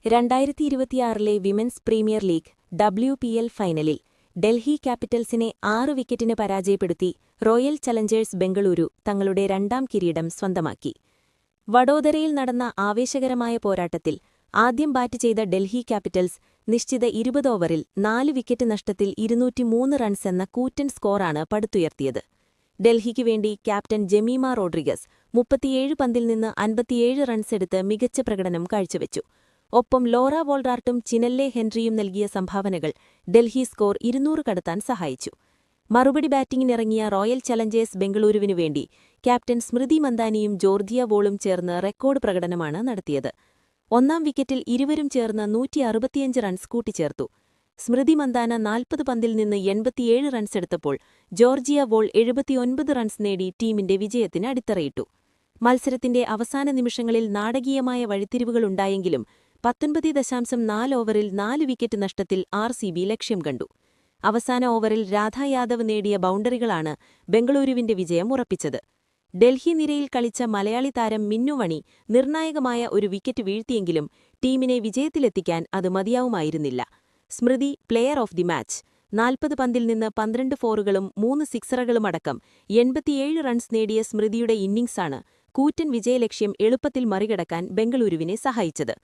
2026 women's premier league WPL ഫൈനലിൽ ഡൽഹി ക്യാപിറ്റൽസിനെ 6 വിക്കറ്റിന് പരാജയപ്പെടുത്തി റോയൽ ചലഞ്ചേഴ്സ് ബെംഗളൂരു തങ്ങളുടെ രണ്ടാം കിരീടം സ്വന്തമാക്കി. വഡോദരയിൽ നടന്ന ആവേശകരമായ പോരാട്ടത്തിൽ ആദ്യം ബാറ്റ് ചെയ്ത ഡൽഹി ക്യാപിറ്റൽസ് നിശ്ചിത 20 ഓവറിൽ 4 വിക്കറ്റ് നഷ്ടത്തിൽ 203 റൺസ് എന്ന കൂറ്റൻ സ്കോറാണ് പടുത്തുയർത്തിയത്. ഡൽഹിക്ക് വേണ്ടി ക്യാപ്റ്റൻ ജമീമ റോഡ്രിഗസ് 37 പന്തിൽ നിന്ന് 57 റൺസെടുത്ത് മികച്ച പ്രകടനം കാഴ്ചവെച്ചു. ഒപ്പം ലോറ വോൾറാർട്ടും ചിനല്ലെ ഹെൻറിയും നൽകിയ സംഭാവനകൾ ഡൽഹി സ്കോർ 200 കടത്താൻ സഹായിച്ചു. മറുപടി ബാറ്റിംഗിനിറങ്ങിയ റോയൽ ചലഞ്ചേഴ്സ് ബെംഗളൂരുവിനു വേണ്ടി ക്യാപ്റ്റൻ സ്മൃതി മന്ദാനിയും ജോർജിയ വോളും ചേർന്ന് റെക്കോർഡ് പ്രകടനമാണ് നടത്തിയത്. ഒന്നാം വിക്കറ്റിൽ ഇരുവരും ചേർന്ന് 165 റൺസ് കൂട്ടിച്ചേർത്തു. സ്മൃതി മന്ദാന 40 പന്തിൽ നിന്ന് 87 റൺസെടുത്തപ്പോൾ ജോർജിയ വോൾ 79 റൺസ് നേടി ടീമിന്റെ വിജയത്തിന് അടിത്തറയിട്ടു. മത്സരത്തിന്റെ അവസാന നിമിഷങ്ങളിൽ നാടകീയമായ വഴിത്തിരിവുകളുണ്ടായെങ്കിലും 19.4 ഓവറിൽ 4 വിക്കറ്റ് നഷ്ടത്തിൽ RCB ലക്ഷ്യം കണ്ടു. അവസാന ഓവറിൽ രാധാ യാദവ് നേടിയ ബൗണ്ടറികളാണ് ബെംഗളൂരുവിന്റെ വിജയം ഉറപ്പിച്ചത്. ഡൽഹി നിരയിൽ കളിച്ച മലയാളി താരം മിന്നുമണി നിർണായകമായ ഒരു വിക്കറ്റ് വീഴ്ത്തിയെങ്കിലും ടീമിനെ വിജയത്തിലെത്തിക്കാൻ അത് മതിയാവുമായിരുന്നില്ല. സ്മൃതി പ്ലെയർ ഓഫ് ദി മാച്ച്. 40 പന്തിൽ നിന്ന് 12 ഫോറുകളും 3 സിക്സറുകളുമടക്കം 87 റൺസ് നേടിയ സ്മൃതിയുടെ ഇന്നിംഗ്സാണ് കൂറ്റൻ വിജയലക്ഷ്യം എളുപ്പത്തിൽ മറികടക്കാൻ ബെംഗളൂരുവിനെ സഹായിച്ചത്.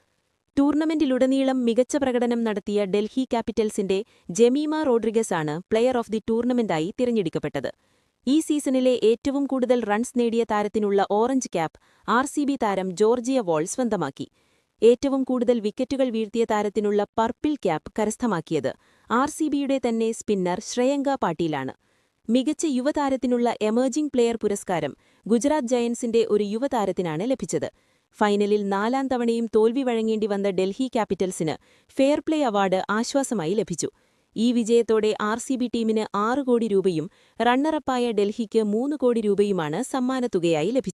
ടൂർണമെന്റിലുടനീളം മികച്ച പ്രകടനം നടത്തിയ ഡൽഹി ക്യാപിറ്റൽസിന്റെ ജമീമ റോഡ്രിഗസാണ് പ്ലെയർ ഓഫ് ദി ടൂർണമെന്റായി തിരഞ്ഞെടുക്കപ്പെട്ടത്. ഈ സീസണിലെ ഏറ്റവും കൂടുതൽ റൺസ് നേടിയ താരത്തിനുള്ള ഓറഞ്ച് ക്യാപ്പ് RCB താരം ജോർജിയ വോൾ സ്വന്തമാക്കി. ഏറ്റവും കൂടുതൽ വിക്കറ്റുകൾ വീഴ്ത്തിയ താരത്തിനുള്ള പർപ്പിൾ ക്യാപ്പ് കരസ്ഥമാക്കിയത് RCBയുടെ തന്നെ സ്പിന്നർ ശ്രേയങ്ക പാട്ടീലാണ്. മികച്ച യുവതാരത്തിനുള്ള എമേർജിംഗ് പ്ലെയർ പുരസ്കാരം ഗുജറാത്ത് ജയന്റ്സിന്റെ ഒരു യുവതാരത്തിനാണ് ലഭിച്ചത്. ഫൈനലിൽ 4ാം തവണയും തോൽവി വഴങ്ങേണ്ടി വന്ന ഡൽഹി ക്യാപിറ്റൽസിന് ഫെയർ പ്ലേ അവാർഡ് ആശ്വാസമായി ലഭിച്ചു. ഈ വിജയത്തോടെ RCB ടീമിന് 6 കോടി രൂപയും റണ്ണറപ്പായ ഡൽഹിക്ക് 3 കോടി രൂപയുമാണ് സമ്മാനത്തുകയായി ലഭിച്ചത്.